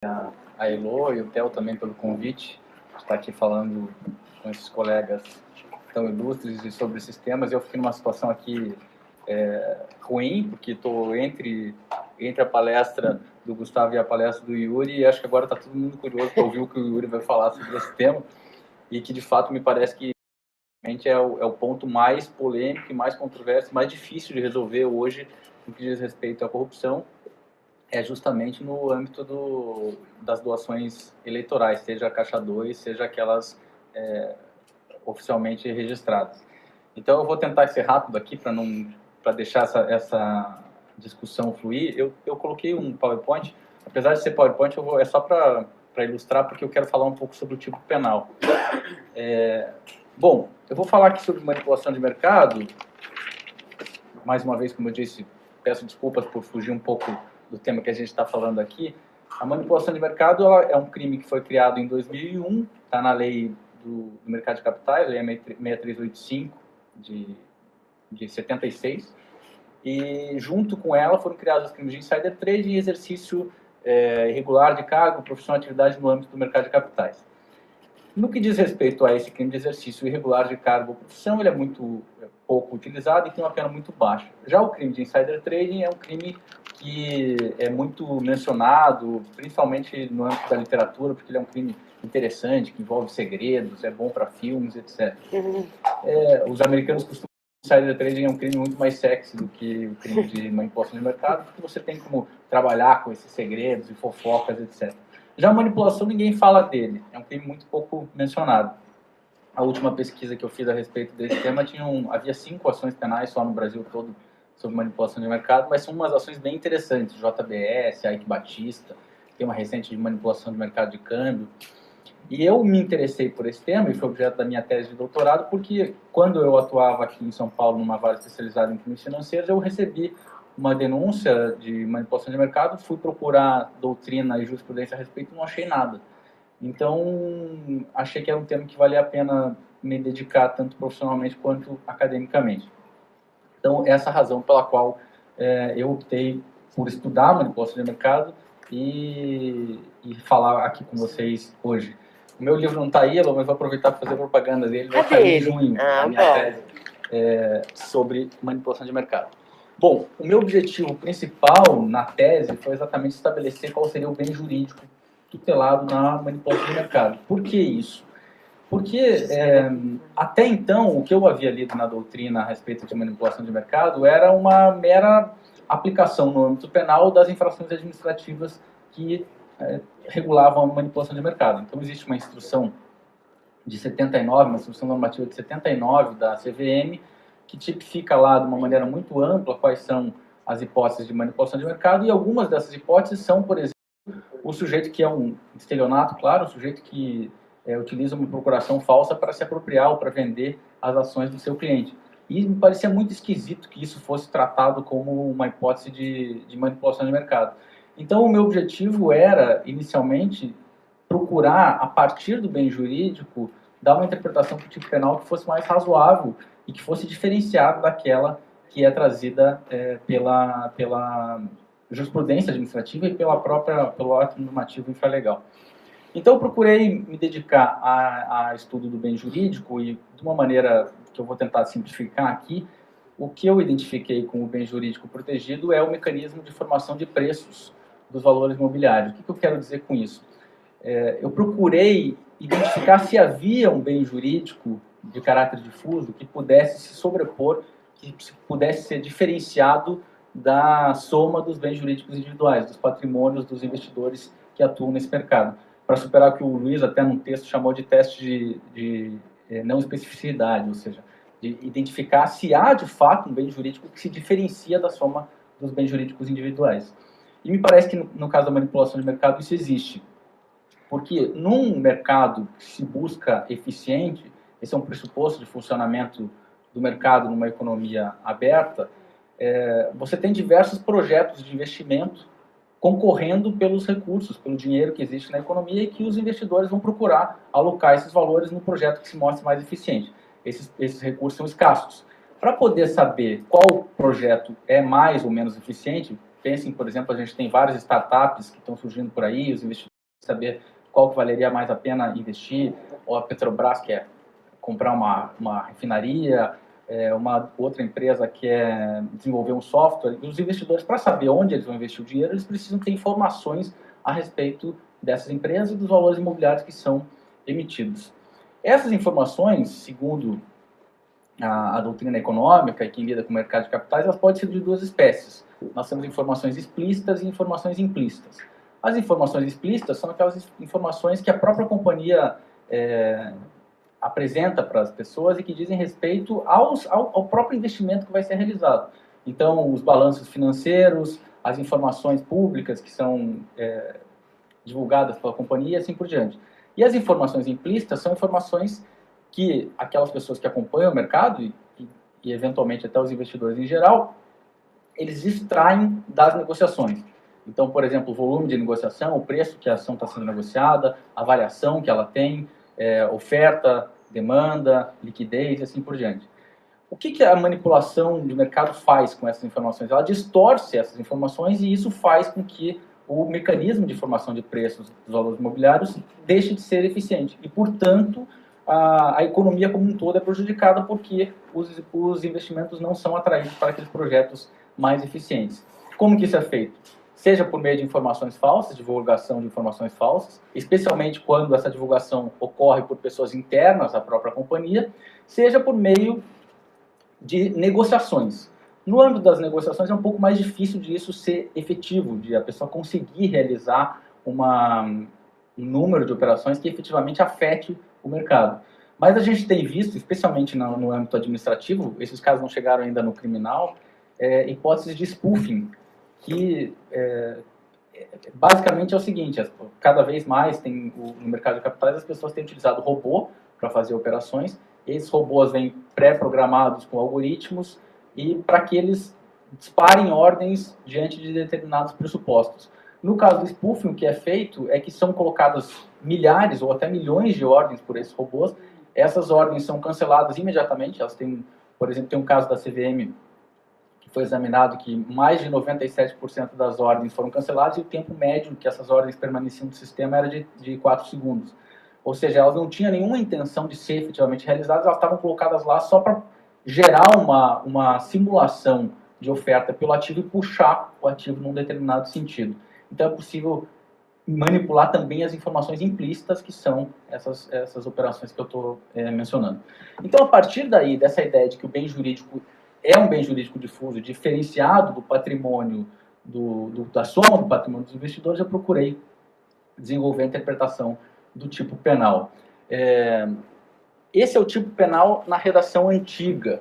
a Elo e o Theo também pelo convite, de estar aqui falando com esses colegas tão ilustres e sobre esses temas. Eu fiquei numa situação aqui ruim, porque estou entre a palestra do Gustavo e a palestra do Yuri, e acho que agora está todo mundo curioso para ouvir o que o Yuri vai falar sobre esse tema, e que de fato me parece que é o ponto mais polêmico, mais controverso, mais difícil de resolver hoje no que diz respeito à corrupção, é justamente no âmbito das doações eleitorais, seja a Caixa 2, seja aquelas oficialmente registradas. Então eu vou tentar ser rápido aqui para deixar essa discussão fluir. Eu coloquei um PowerPoint, apesar de ser PowerPoint, é só para ilustrar, porque eu quero falar um pouco sobre o tipo penal. Bom, eu vou falar aqui sobre manipulação de mercado. Mais uma vez, como eu disse, peço desculpas por fugir um pouco do tema que a gente está falando aqui. A manipulação de mercado é um crime que foi criado em 2001, está na lei do mercado de capitais, lei 6385 de 76, e junto com ela foram criados os crimes de insider trading e exercício irregular de cargo, profissional de atividade no âmbito do mercado de capitais. No que diz respeito a esse crime de exercício irregular de cargo ou profissão, ele é muito pouco utilizado e tem uma pena muito baixa. Já o crime de insider trading é um crime que é muito mencionado, principalmente no âmbito da literatura, porque ele é um crime interessante, que envolve segredos, é bom para filmes, etc. Os americanos costumam dizer que insider trading é um crime muito mais sexy do que o crime de manipulação de mercado, porque você tem como trabalhar com esses segredos e fofocas, etc. Já a manipulação, ninguém fala dele, é um crime muito pouco mencionado. A última pesquisa que eu fiz a respeito desse tema havia 5 ações penais só no Brasil todo sobre manipulação de mercado, mas são umas ações bem interessantes, JBS, Ike Batista, tem uma recente de manipulação de mercado de câmbio. E eu me interessei por esse tema, e foi objeto da minha tese de doutorado, porque quando eu atuava aqui em São Paulo, numa vara especializada em crimes financeiros, eu recebi uma denúncia de manipulação de mercado, fui procurar doutrina e jurisprudência a respeito e não achei nada. Então, achei que era um tema que valia a pena me dedicar tanto profissionalmente quanto academicamente. Então, essa é a razão pela qual eu optei por estudar manipulação de mercado e falar aqui com vocês hoje. O meu livro não está aí, mas vou aproveitar para fazer propaganda dele. Vai sair em junho, a minha tese sobre manipulação de mercado. Bom, o meu objetivo principal na tese foi exatamente estabelecer qual seria o bem jurídico tutelado na manipulação de mercado. Por que isso? Porque até então o que eu havia lido na doutrina a respeito de manipulação de mercado era uma mera aplicação no âmbito penal das infrações administrativas que regulavam a manipulação de mercado. Então existe uma instrução de 79, uma instrução normativa de 79 da CVM, que tipifica lá de uma maneira muito ampla quais são as hipóteses de manipulação de mercado, e algumas dessas hipóteses são, por exemplo, o sujeito que é um estelionato, claro, o sujeito que utiliza uma procuração falsa para se apropriar ou para vender as ações do seu cliente. E me parecia muito esquisito que isso fosse tratado como uma hipótese de manipulação de mercado. Então, o meu objetivo era, inicialmente, procurar, a partir do bem jurídico, dar uma interpretação para o tipo penal que fosse mais razoável e que fosse diferenciada daquela que é trazida pela jurisprudência administrativa e pelo ato normativo infralegal. Então, eu procurei me dedicar a estudo do bem jurídico e, de uma maneira que eu vou tentar simplificar aqui, o que eu identifiquei como bem jurídico protegido é o mecanismo de formação de preços dos valores imobiliários. O que eu quero dizer com isso? Eu procurei identificar se havia um bem jurídico de caráter difuso que pudesse se sobrepor, que pudesse ser diferenciado da soma dos bens jurídicos individuais, dos patrimônios dos investidores que atuam nesse mercado, para superar o que o Luiz até num texto chamou de teste de não especificidade, ou seja, de identificar se há de fato um bem jurídico que se diferencia da soma dos bens jurídicos individuais. E me parece que no caso da manipulação de mercado isso existe, porque num mercado que se busca eficiente, esse é um pressuposto de funcionamento do mercado numa economia aberta, você tem diversos projetos de investimento concorrendo pelos recursos, pelo dinheiro que existe na economia e que os investidores vão procurar alocar esses valores no projeto que se mostre mais eficiente. Esses recursos são escassos. Para poder saber qual projeto é mais ou menos eficiente, pensem, por exemplo, a gente tem várias startups que estão surgindo por aí, os investidores saber qual que valeria mais a pena investir, ou a Petrobras quer comprar uma refinaria, uma outra empresa quer desenvolver um software. E os investidores, para saber onde eles vão investir o dinheiro, eles precisam ter informações a respeito dessas empresas e dos valores imobiliários que são emitidos. Essas informações, segundo a doutrina econômica e quem lida com o mercado de capitais, elas podem ser de duas espécies. Nós temos informações explícitas e informações implícitas. As informações explícitas são aquelas informações que a própria companhia apresenta para as pessoas e que dizem respeito ao próprio investimento que vai ser realizado. Então, os balanços financeiros, as informações públicas que são divulgadas pela companhia e assim por diante. E as informações implícitas são informações que aquelas pessoas que acompanham o mercado e eventualmente até os investidores em geral, eles extraem das negociações. Então, por exemplo, o volume de negociação, o preço que a ação está sendo negociada, a variação que ela tem, oferta, demanda, liquidez e assim por diante. O que a manipulação de mercado faz com essas informações? Ela distorce essas informações e isso faz com que o mecanismo de formação de preços dos valores imobiliários deixe de ser eficiente. E, portanto, a economia como um todo é prejudicada porque os investimentos não são atraídos para aqueles projetos mais eficientes. Como que isso é feito? Seja por meio de informações falsas, divulgação de informações falsas, especialmente quando essa divulgação ocorre por pessoas internas à própria companhia, seja por meio de negociações. No âmbito das negociações é um pouco mais difícil de isso ser efetivo, de a pessoa conseguir realizar um número de operações que efetivamente afete o mercado. Mas a gente tem visto, especialmente no âmbito administrativo, esses casos não chegaram ainda no criminal, hipóteses de spoofing, que basicamente é o seguinte, cada vez mais no mercado de capitais as pessoas têm utilizado robô para fazer operações, esses robôs vêm pré-programados com algoritmos e para que eles disparem ordens diante de determinados pressupostos. No caso do spoofing, o que é feito é que são colocadas milhares ou até milhões de ordens por esses robôs. Essas ordens são canceladas imediatamente. Elas têm, por exemplo, tem um caso da CVM que foi examinado que mais de 97% das ordens foram canceladas e o tempo médio que essas ordens permaneciam no sistema era de 4 segundos. Ou seja, elas não tinham nenhuma intenção de ser efetivamente realizadas, elas estavam colocadas lá só para gerar uma simulação de oferta pelo ativo e puxar o ativo num determinado sentido. Então é possível manipular também as informações implícitas que são essas operações que eu estou mencionando. Então, a partir daí, dessa ideia de que o bem jurídico é um bem jurídico difuso, diferenciado do patrimônio, da soma do patrimônio dos investidores, eu procurei desenvolver a interpretação do tipo penal. Esse é o tipo penal na redação antiga.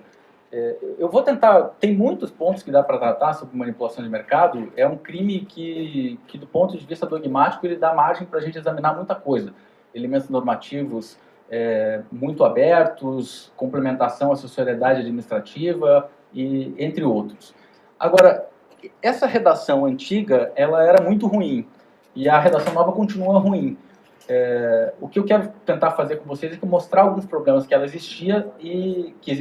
Eu vou tentar... Tem muitos pontos que dá para tratar sobre manipulação de mercado. É um crime que do ponto de vista dogmático, ele dá margem para a gente examinar muita coisa. Elementos normativos muito abertos, complementação à sociedade administrativa, e entre outros. Agora, essa redação antiga, ela era muito ruim. E a redação nova continua ruim. O que eu quero tentar fazer com vocês é que mostrar alguns problemas que ela existiam e que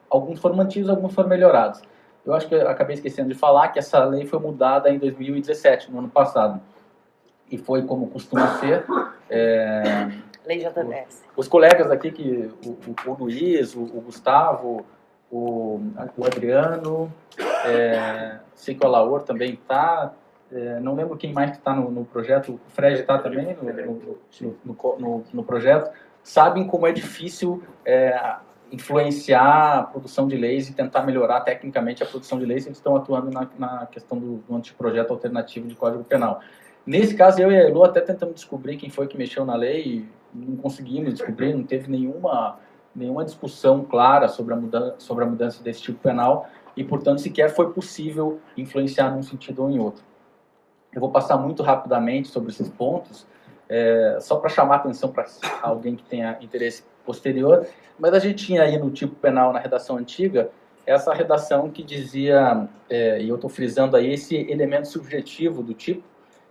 alguns foram mantidos, alguns foram melhorados. Eu acho que eu acabei esquecendo de falar que essa lei foi mudada em 2017, no ano passado. E foi como costuma ser. Lei JBS. Os colegas aqui, o Luiz, o Gustavo, o Adriano, sei que o Alaor também está. Não lembro quem mais que está no projeto, o Fred está também no projeto, sabem como é difícil influenciar a produção de leis e tentar melhorar tecnicamente a produção de leis. Eles estão atuando na questão do anteprojeto alternativo de Código Penal. Nesse caso, eu e a Elo até tentamos descobrir quem foi que mexeu na lei e não conseguimos descobrir, não teve nenhuma discussão clara sobre a mudança desse tipo penal e, portanto, sequer foi possível influenciar num sentido ou em outro. Eu vou passar muito rapidamente sobre esses pontos, só para chamar a atenção para alguém que tenha interesse posterior, mas a gente tinha aí no tipo penal, na redação antiga, essa redação que dizia, e eu estou frisando aí, esse elemento subjetivo do tipo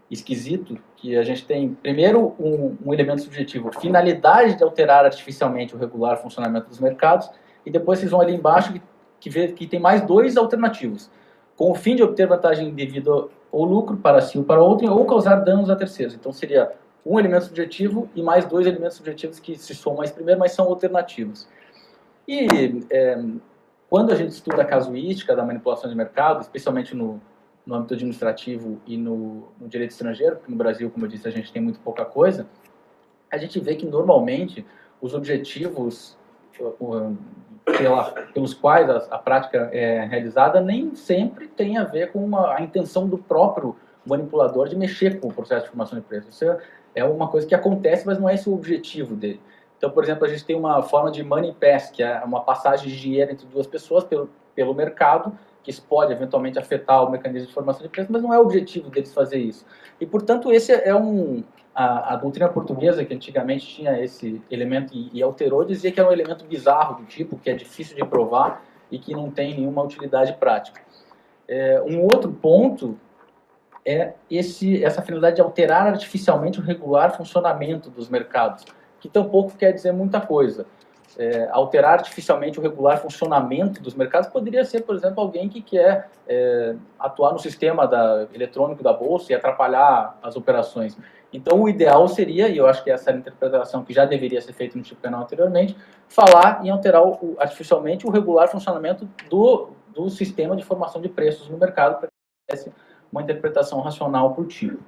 esquisito, que a gente tem, primeiro, um elemento subjetivo, finalidade de alterar artificialmente o regular funcionamento dos mercados, e depois vocês vão ali embaixo que vê que tem mais dois alternativos. Com o fim de obter vantagem indevida ou lucro para si ou para outrem, ou causar danos a terceiros. Então seria um elemento subjetivo e mais dois elementos subjetivos que se somam a esse primeiro, mas são alternativos. E quando a gente estuda a casuística da manipulação de mercado, especialmente no âmbito administrativo e no direito estrangeiro, porque no Brasil, como eu disse, a gente tem muito pouca coisa, a gente vê que normalmente os objetivos pelos quais a prática é realizada nem sempre tem a ver com a intenção do próprio manipulador de mexer com o processo de formação de preço. Isso é uma coisa que acontece, mas não é esse o objetivo dele. Então, por exemplo, a gente tem uma forma de money pass, que é uma passagem de dinheiro entre duas pessoas pelo mercado, que isso pode eventualmente afetar o mecanismo de formação de preço, mas não é o objetivo deles fazer isso. E, portanto, esse é a doutrina portuguesa, que antigamente tinha esse elemento e alterou, dizia que era um elemento bizarro do tipo, que é difícil de provar e que não tem nenhuma utilidade prática. Um outro ponto é essa finalidade de alterar artificialmente o regular funcionamento dos mercados, que tampouco quer dizer muita coisa. Alterar artificialmente o regular funcionamento dos mercados poderia ser, por exemplo, alguém que quer atuar no sistema eletrônico da Bolsa e atrapalhar as operações. Então, o ideal seria, e eu acho que essa é a interpretação que já deveria ser feita no tipo penal anteriormente, falar em alterar artificialmente o regular funcionamento do sistema de formação de preços no mercado, para que tivesse uma interpretação racional por tipo.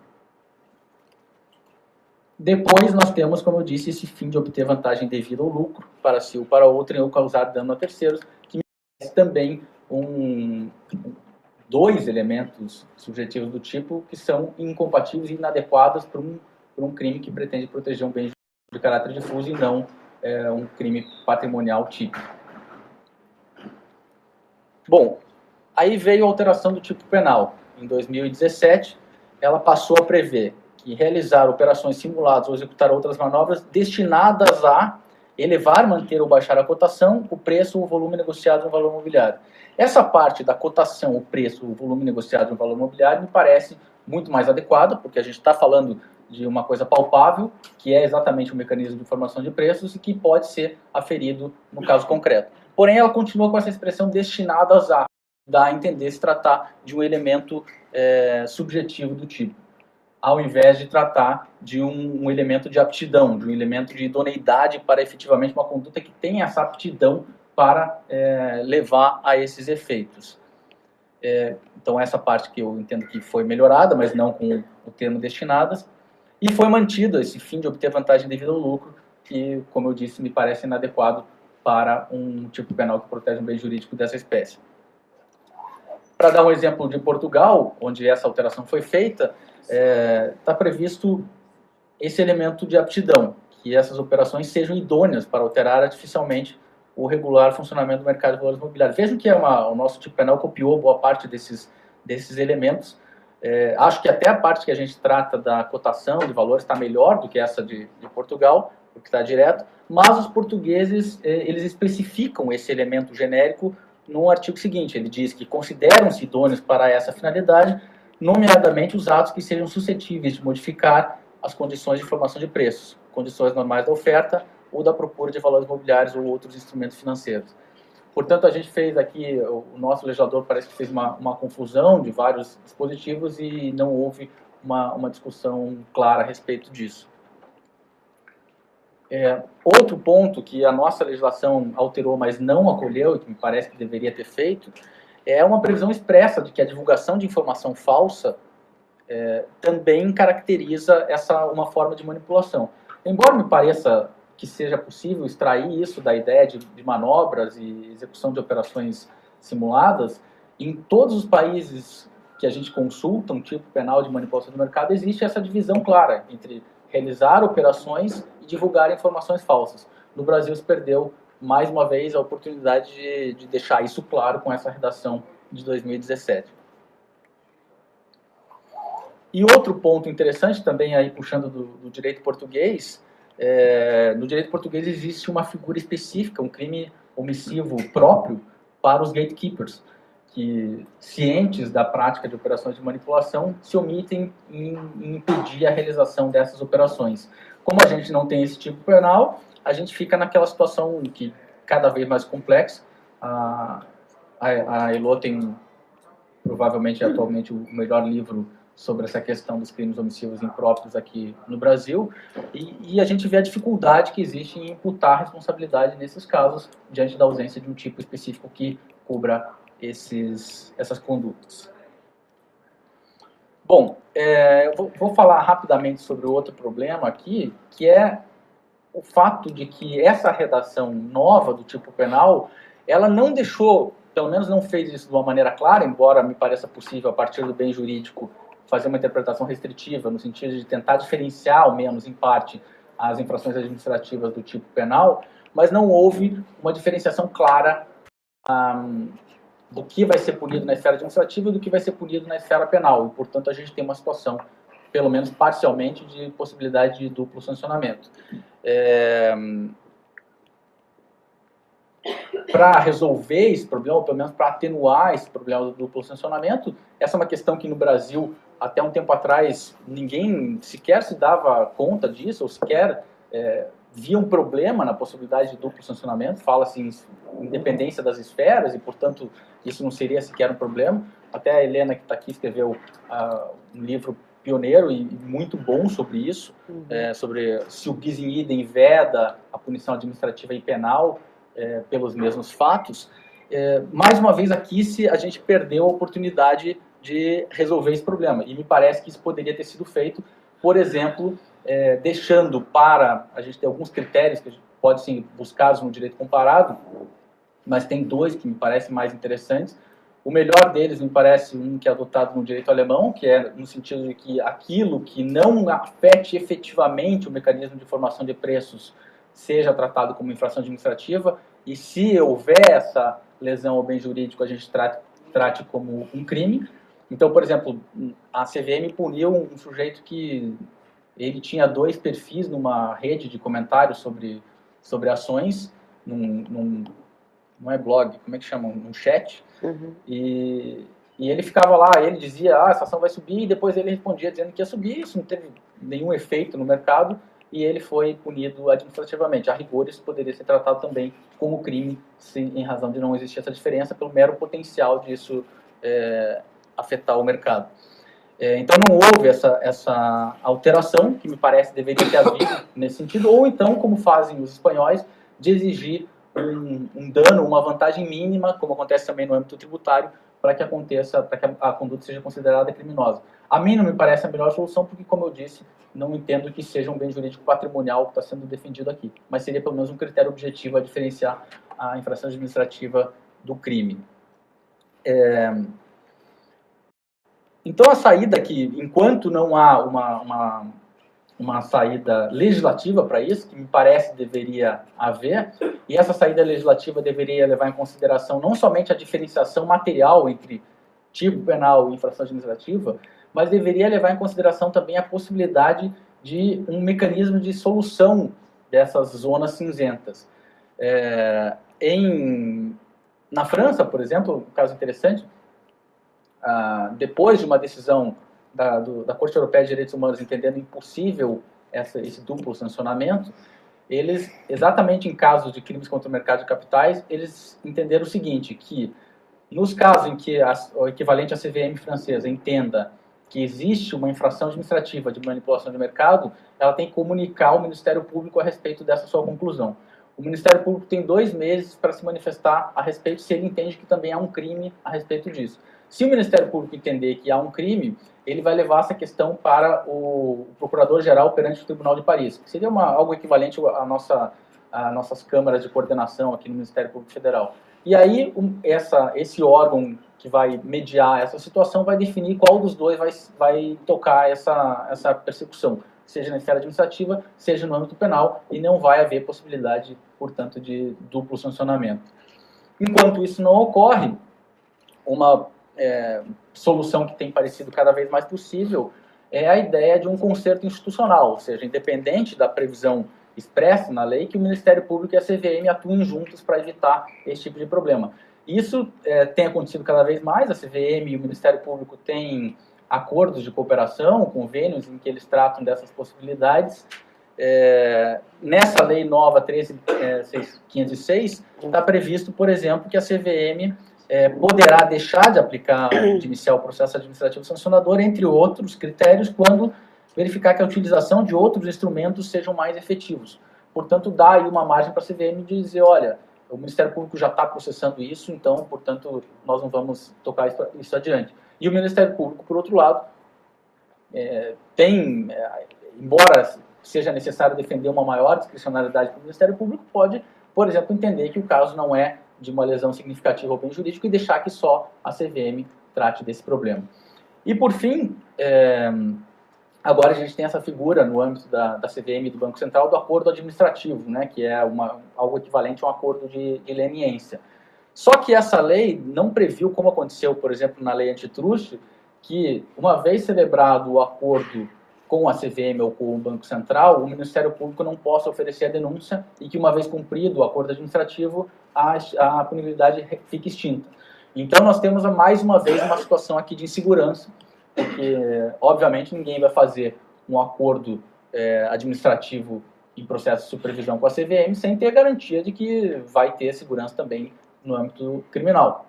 Depois nós temos, como eu disse, esse fim de obter vantagem devida ou lucro para si ou para outrem ou causar dano a terceiros, que merece também dois elementos subjetivos do tipo que são incompatíveis e inadequados para um crime que pretende proteger um bem de caráter difuso e não um crime patrimonial típico. Bom, aí veio a alteração do tipo penal. Em 2017, ela passou a prever que realizar operações simuladas ou executar outras manobras destinadas a elevar, manter ou baixar a cotação, o preço ou o volume negociado no valor imobiliário. Essa parte da cotação, o preço, o volume negociado no valor imobiliário me parece muito mais adequada, porque a gente está falando de uma coisa palpável, que é exatamente o mecanismo de formação de preços e que pode ser aferido no caso concreto. Porém, ela continua com essa expressão destinadas a, dar a entender se tratar de um elemento subjetivo do tipo, ao invés de tratar de um elemento de aptidão, de um elemento de idoneidade para efetivamente uma conduta que tenha essa aptidão para levar a esses efeitos. Então, essa parte que eu entendo que foi melhorada, mas não com o termo destinadas, e foi mantido esse fim de obter vantagem devido ao lucro, que, como eu disse, me parece inadequado para um tipo penal que protege um bem jurídico dessa espécie. Para dar um exemplo de Portugal, onde essa alteração foi feita, está previsto esse elemento de aptidão, que essas operações sejam idôneas para alterar artificialmente o regular funcionamento do mercado de valores imobiliários. Vejam que o nosso tipo penal copiou boa parte desses elementos. Acho que até a parte que a gente trata da cotação de valores está melhor do que essa de Portugal, porque está direto, mas os portugueses eles especificam esse elemento genérico no artigo seguinte. Ele diz que consideram-se idôneos para essa finalidade, nomeadamente os atos que sejam suscetíveis de modificar as condições de formação de preços, condições normais da oferta ou da procura de valores imobiliários ou outros instrumentos financeiros. Portanto, a gente fez aqui, o nosso legislador parece que fez uma confusão de vários dispositivos e não houve uma discussão clara a respeito disso. Outro ponto que a nossa legislação alterou, mas não acolheu, e que me parece que deveria ter feito, é uma previsão expressa de que a divulgação de informação falsa também caracteriza uma forma de manipulação. Embora me pareça que seja possível extrair isso da ideia de manobras e execução de operações simuladas, em todos os países que a gente consulta um tipo penal de manipulação do mercado, existe essa divisão clara entre realizar operações e divulgar informações falsas. No Brasil se perdeu, mais uma vez, a oportunidade de deixar isso claro com essa redação de 2017. E outro ponto interessante também, aí puxando do direito português, no direito português existe uma figura específica, um crime omissivo próprio para os gatekeepers, que, cientes da prática de operações de manipulação, se omitem em impedir a realização dessas operações. Como a gente não tem esse tipo penal, a gente fica naquela situação que cada vez mais complexa. A Elo tem provavelmente atualmente o melhor livro sobre essa questão dos crimes omissivos impróprios aqui no Brasil, e a gente vê a dificuldade que existe em imputar responsabilidade nesses casos, diante da ausência de um tipo específico que cubra essas condutas. Bom, eu vou falar rapidamente sobre outro problema aqui, que é o fato de que essa redação nova do tipo penal, ela não deixou, pelo menos não fez isso de uma maneira clara, embora me pareça possível, a partir do bem jurídico, fazer uma interpretação restritiva, no sentido de tentar diferenciar, ao menos em parte, as infrações administrativas do tipo penal, mas não houve uma diferenciação clara do que vai ser punido na esfera administrativa e do que vai ser punido na esfera penal. E, portanto, a gente tem uma situação, pelo menos parcialmente, de possibilidade de duplo sancionamento. Para resolver esse problema, ou pelo menos para atenuar esse problema do duplo sancionamento, essa é uma questão que no Brasil, até um tempo atrás, ninguém sequer se dava conta disso, ou sequer via um problema na possibilidade de duplo sancionamento. Fala-se em independência das esferas e, portanto, isso não seria sequer um problema. Até a Helena, que está aqui, escreveu um livro pioneiro e muito bom sobre isso, sobre se o bis in idem veda a punição administrativa e penal pelos mesmos fatos. Mais uma vez aqui a gente perdeu a oportunidade de resolver esse problema, e me parece que isso poderia ter sido feito, por exemplo, deixando para a gente ter alguns critérios que a gente pode sim buscar no direito comparado, mas tem dois que me parecem mais interessantes. O melhor deles me parece um que é adotado no direito alemão, que é no sentido de que aquilo que não afete efetivamente o mecanismo de formação de preços seja tratado como infração administrativa, e se houver essa lesão ao bem jurídico, a gente trate como um crime. Então, por exemplo, a CVM puniu um sujeito que ele tinha 2 perfis numa rede de comentários sobre ações, não é blog, como é que chama? Um chat. E ele ficava lá, ele dizia, essa ação vai subir, e depois ele respondia dizendo que ia subir. Isso não teve nenhum efeito no mercado, e ele foi punido administrativamente. A rigor, isso poderia ser tratado também como crime, em razão de não existir essa diferença, pelo mero potencial disso afetar o mercado. Então não houve essa alteração, que me parece deveria ter havido nesse sentido, ou então, como fazem os espanhóis, de exigir um dano, uma vantagem mínima, como acontece também no âmbito tributário, para que a conduta seja considerada criminosa. A mim não me parece a melhor solução, porque, como eu disse, não entendo que seja um bem jurídico patrimonial que está sendo defendido aqui, mas seria pelo menos um critério objetivo a diferenciar a infração administrativa do crime. Então, a saída aqui, enquanto não há uma saída legislativa para isso, que me parece deveria haver, e essa saída legislativa deveria levar em consideração não somente a diferenciação material entre tipo penal e infração administrativa, mas deveria levar em consideração também a possibilidade de um mecanismo de solução dessas zonas cinzentas. Na França, por exemplo, um caso interessante, depois de uma decisão da Corte Europeia de Direitos Humanos entendendo impossível esse duplo sancionamento, eles, exatamente em casos de crimes contra o mercado de capitais, eles entenderam o seguinte, que nos casos em que o equivalente à CVM francesa entenda que existe uma infração administrativa de manipulação de mercado, ela tem que comunicar ao Ministério Público a respeito dessa sua conclusão. O Ministério Público tem 2 meses para se manifestar a respeito, se ele entende que também há um crime a respeito disso. Se o Ministério Público entender que há um crime, ele vai levar essa questão para o Procurador-Geral perante o Tribunal de Paris, que seria algo equivalente às nossas câmaras de coordenação aqui no Ministério Público Federal. E aí, esse órgão que vai mediar essa situação vai definir qual dos dois vai tocar essa persecução, seja na esfera administrativa, seja no âmbito penal, e não vai haver possibilidade, portanto, de duplo sancionamento. Enquanto isso não ocorre, uma solução que tem parecido cada vez mais possível é a ideia de um conserto institucional, ou seja, independente da previsão expressa na lei, que o Ministério Público e a CVM atuem juntos para evitar esse tipo de problema. Isso tem acontecido cada vez mais, a CVM e o Ministério Público têm acordos de cooperação, convênios em que eles tratam dessas possibilidades. Nessa lei nova 13.506 está previsto, por exemplo, que a CVM poderá deixar de aplicar, de iniciar o processo administrativo sancionador, entre outros critérios, quando verificar que a utilização de outros instrumentos sejam mais efetivos. Portanto, dá aí uma margem para a CVM de dizer, olha, o Ministério Público já está processando isso, então, portanto, nós não vamos tocar isso adiante. E o Ministério Público, por outro lado, embora seja necessário defender uma maior discricionalidade para o Ministério Público, pode, por exemplo, entender que o caso não é de uma lesão significativa ao bem jurídico e deixar que só a CVM trate desse problema. E, por fim, agora a gente tem essa figura no âmbito da CVM e do Banco Central do acordo administrativo, né, que é algo equivalente a um acordo de leniência. Só que essa lei não previu, como aconteceu, por exemplo, na lei antitruste, que uma vez celebrado o acordo com a CVM ou com o Banco Central, o Ministério Público não possa oferecer a denúncia e que, uma vez cumprido o acordo administrativo, a punibilidade fique extinta. Então, nós temos, mais uma vez, uma situação aqui de insegurança, porque, obviamente, ninguém vai fazer um acordo administrativo em processo de supervisão com a CVM sem ter garantia de que vai ter segurança também no âmbito criminal.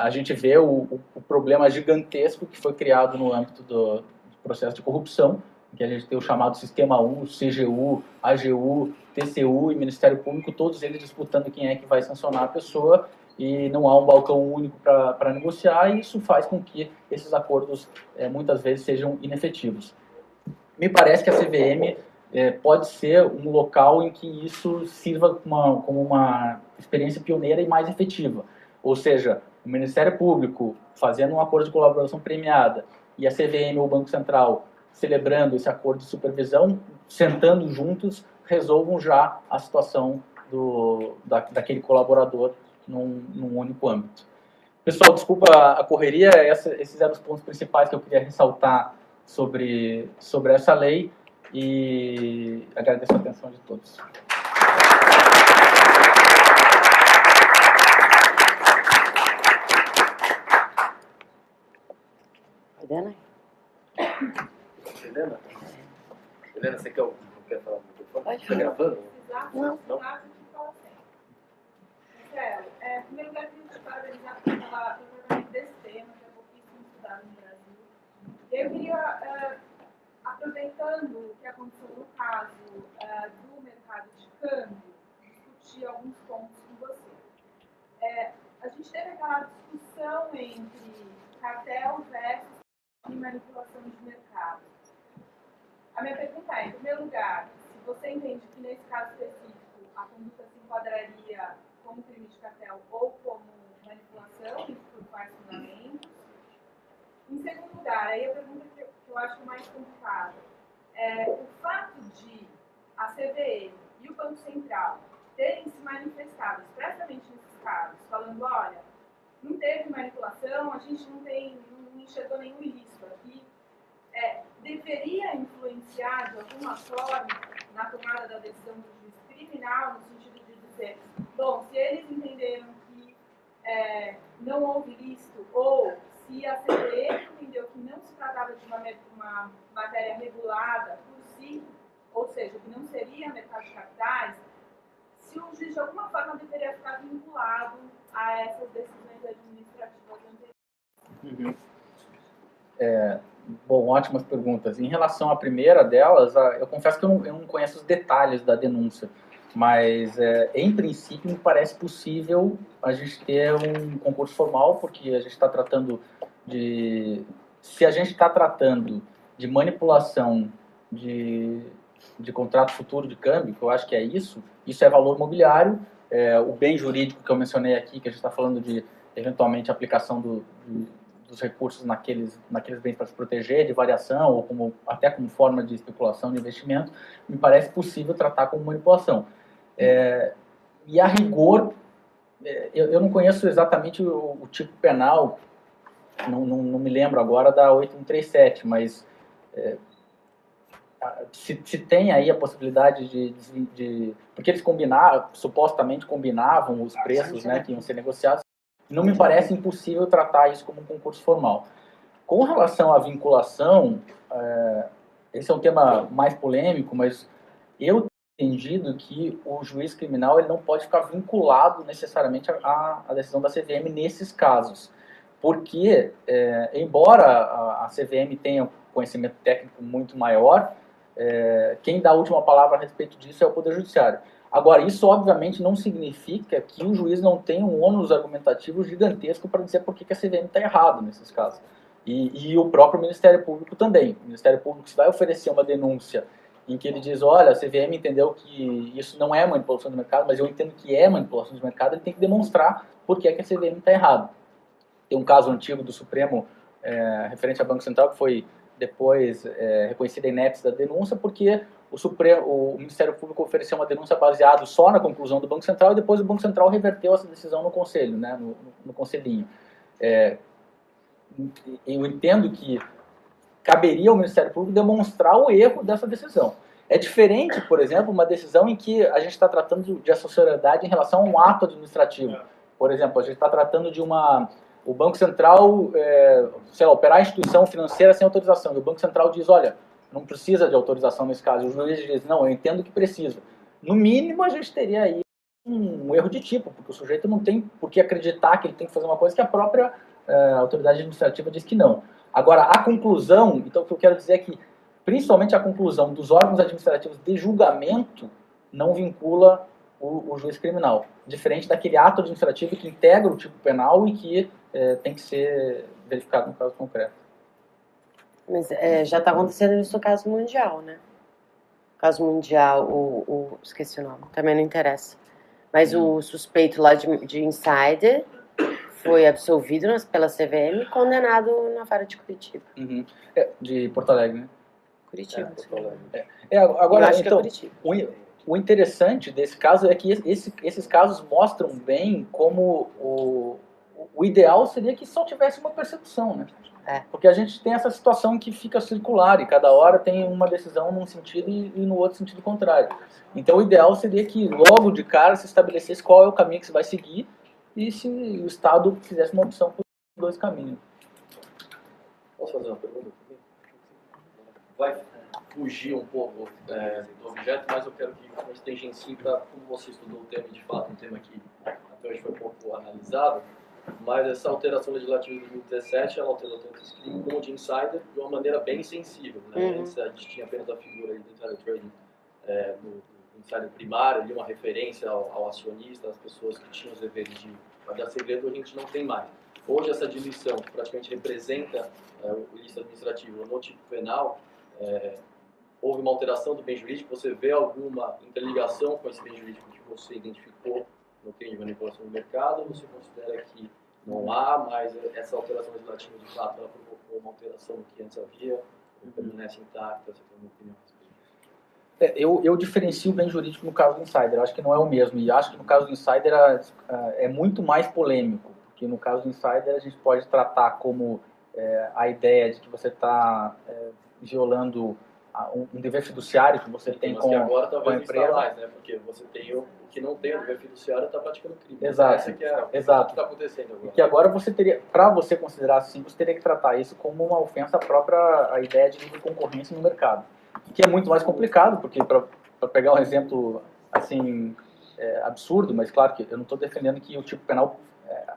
A gente vê o problema gigantesco que foi criado no âmbito do processo de corrupção, em que a gente tem o chamado Sistema 1, CGU, AGU, TCU e Ministério Público, todos eles disputando quem é que vai sancionar a pessoa, e não há um balcão único para negociar, e isso faz com que esses acordos muitas vezes sejam inefetivos. Me parece que a CVM pode ser um local em que isso sirva como uma experiência pioneira e mais efetiva. Ou seja, o Ministério Público fazendo um acordo de colaboração premiada e a CVM ou o Banco Central celebrando esse acordo de supervisão, sentando juntos, resolvam já a situação daquele colaborador num único âmbito. Pessoal, desculpa a correria, esses eram os pontos principais que eu queria ressaltar sobre essa lei e agradeço a atenção de todos. Helena? Helena, você quer falar? Pode Está falar. gravando? Não. Em primeiro lugar, eu queria te parabenizar pelo tratamento desse tema, que é pouquíssimo estudado no Brasil. E eu queria, aproveitando o que aconteceu no caso do mercado de câmbio, discutir alguns pontos com você. A gente teve aquela discussão entre cartel versus manipulação de mercado. A minha pergunta é, em primeiro lugar, se você entende que nesse caso específico a conduta se enquadraria como crime de cartel ou como manipulação, e por quais fundamentos. Em segundo lugar, aí a pergunta que eu acho mais complicada, o fato de a CVM e o Banco Central terem se manifestado expressamente nesses casos, falando, olha, não teve manipulação, a gente não enxergou nenhum ilícito aqui, deveria influenciar de alguma forma na tomada da decisão do juiz criminal, no sentido de dizer, bom, se eles entenderam que não houve ilícito, ou se a CVM entendeu que não se tratava de uma matéria regulada por si, ou seja, que não seria mercado de capitais, se o juiz de alguma forma deveria ficar vinculado a essas decisões administrativas anteriores. Bom, ótimas perguntas. Em relação à primeira delas, eu confesso que eu não conheço os detalhes da denúncia, mas, em princípio, me parece possível a gente ter um concurso formal, porque a gente está tratando de... Se a gente está tratando de manipulação de contrato futuro de câmbio, que eu acho que é isso é valor mobiliário, o bem jurídico que eu mencionei aqui, que a gente está falando de, eventualmente, aplicação dos recursos naqueles bens para se proteger de variação, ou até como forma de especulação de investimento, me parece possível tratar como manipulação. E a rigor, eu não conheço exatamente o tipo penal, não me lembro agora da 8137, mas se tem aí a possibilidade de porque eles supostamente combinavam os preços, né, que iam ser negociados, não me parece impossível tratar isso como um concurso formal. Com relação à vinculação, esse é um tema mais polêmico, mas eu entendido que o juiz criminal ele não pode ficar vinculado necessariamente à decisão da CVM nesses casos. Porque, embora a CVM tenha um conhecimento técnico muito maior, quem dá a última palavra a respeito disso é o Poder Judiciário. Agora, isso obviamente não significa que o juiz não tenha um ônus argumentativo gigantesco para dizer por que a CVM está errado nesses casos. E o próprio Ministério Público também. O Ministério Público, se vai oferecer uma denúncia em que ele diz, olha, a CVM entendeu que isso não é manipulação do mercado, mas eu entendo que é manipulação do mercado, ele tem que demonstrar por que a CVM está errada. Tem um caso antigo do Supremo referente ao Banco Central que foi depois reconhecida inepta da denúncia, porque o Ministério Público ofereceu uma denúncia baseada só na conclusão do Banco Central e depois o Banco Central reverteu essa decisão no Conselho, né, no Conselhinho. Eu entendo que caberia ao Ministério Público demonstrar o erro dessa decisão. É diferente, por exemplo, uma decisão em que a gente está tratando de associariedade em relação a um ato administrativo. Por exemplo, a gente está tratando de o Banco Central, sei lá, operar a instituição financeira sem autorização. E o Banco Central diz, olha, não precisa de autorização nesse caso. O juiz diz, não, eu entendo que precisa. No mínimo, a gente teria aí um erro de tipo, porque o sujeito não tem por que acreditar que ele tem que fazer uma coisa que a própria autoridade administrativa diz que não. Agora, a conclusão, então o que eu quero dizer é que, principalmente a conclusão dos órgãos administrativos de julgamento, não vincula o juiz criminal. Diferente daquele ato administrativo que integra o tipo penal e que tem que ser verificado no caso concreto. Mas já está acontecendo isso no caso mundial, né? O caso mundial, esqueci o nome, também não interessa. Mas o suspeito lá de insider foi absolvido pela CVM e condenado na vara de Curitiba. Uhum. De Porto Alegre, né? Curitiba. Porto Alegre. Eu Agora, acho então, que é Curitiba. o interessante desse caso é que esses casos mostram bem como o ideal seria que só tivesse uma persecução, né? Porque a gente tem essa situação que fica circular e cada hora tem uma decisão num sentido e no outro sentido contrário. Então o ideal seria que logo de cara se estabelecesse qual é o caminho que se vai seguir e se o Estado fizesse uma opção por dois caminhos. Posso fazer uma pergunta? Vai fugir um pouco do objeto, mas eu quero que a gente tangencie para como você estudou o tema, de fato, um tema que até hoje foi um pouco analisado, mas essa alteração legislativa de 2017, ela alterou tanto esse crime como o de insider de uma maneira bem sensível. Né? Antes a gente tinha apenas a figura do insider trading no insider primário, ali uma referência ao acionista, às pessoas que tinham os deveres de guardar segredo, a gente não tem mais. Hoje essa diluição, que praticamente representa o ilícito administrativo no tipo penal, houve uma alteração do bem jurídico. Você vê alguma interligação com esse bem jurídico que você identificou no crime de manipulação do mercado, ou você considera que não há, mas essa alteração legislativa de fato ela provocou uma alteração do que antes havia, ou permanece intacta? Você tem uma opinião a respeito? Eu diferencio o bem jurídico no caso do insider, eu acho que não é o mesmo, e acho que no caso do insider é muito mais polêmico, porque no caso do insider a gente pode tratar como a ideia de que você está violando um dever fiduciário que você tem com agora a talvez empresa. Está mais, né? Porque você tem o que não tem o dever fiduciário está praticando crime. Exato. Essa que é Exato. o que está acontecendo agora. E que agora você teria, para você considerar assim, você teria que tratar isso como uma ofensa própria à ideia de livre concorrência no mercado, que é muito mais complicado, porque para pegar um exemplo assim absurdo, mas claro que eu não estou defendendo que o tipo penal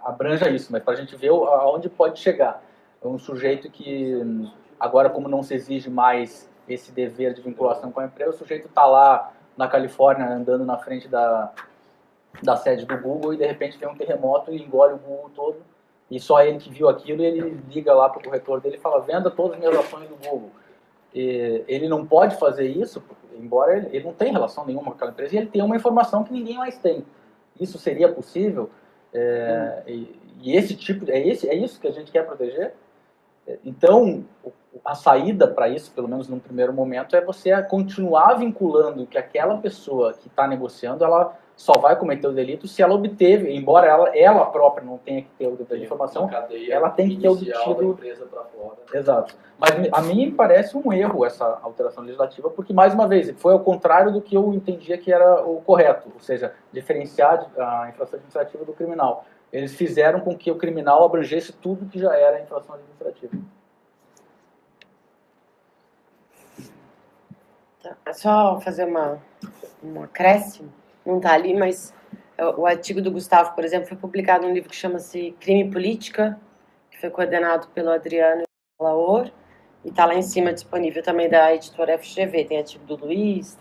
abranja isso, mas para a gente ver aonde pode chegar. É um sujeito que agora, como não se exige mais esse dever de vinculação com a empresa, o sujeito está lá na Califórnia andando na frente da sede do Google e de repente vem um terremoto e engole o Google todo, e só ele que viu aquilo, e ele liga lá para o corretor dele e fala, venda todas as minhas ações do Google. E ele não pode fazer isso, embora ele não tenha relação nenhuma com aquela empresa, e ele tem uma informação que ninguém mais tem. Isso seria possível? E esse tipo, é isso que a gente quer proteger? Então, a saída para isso, pelo menos num primeiro momento, é você continuar vinculando que aquela pessoa que está negociando, ela só vai cometer o delito se ela obteve, embora ela própria não tenha que ter o dever de informação, ela tem que ter obtido... Exato. Mas a mim parece um erro essa alteração legislativa, porque, mais uma vez, foi ao contrário do que eu entendia que era o correto, ou seja, diferenciar a infração administrativa do criminal. Eles fizeram com que o criminal abrangesse tudo que já era infração administrativa. Tá. É só fazer uma um acréscimo, não está ali, mas o artigo do Gustavo, por exemplo, foi publicado num livro que chama-se Crime e Política, que foi coordenado pelo Adriano Laor, e está lá em cima disponível também da editora FGV, tem artigo do Luiz,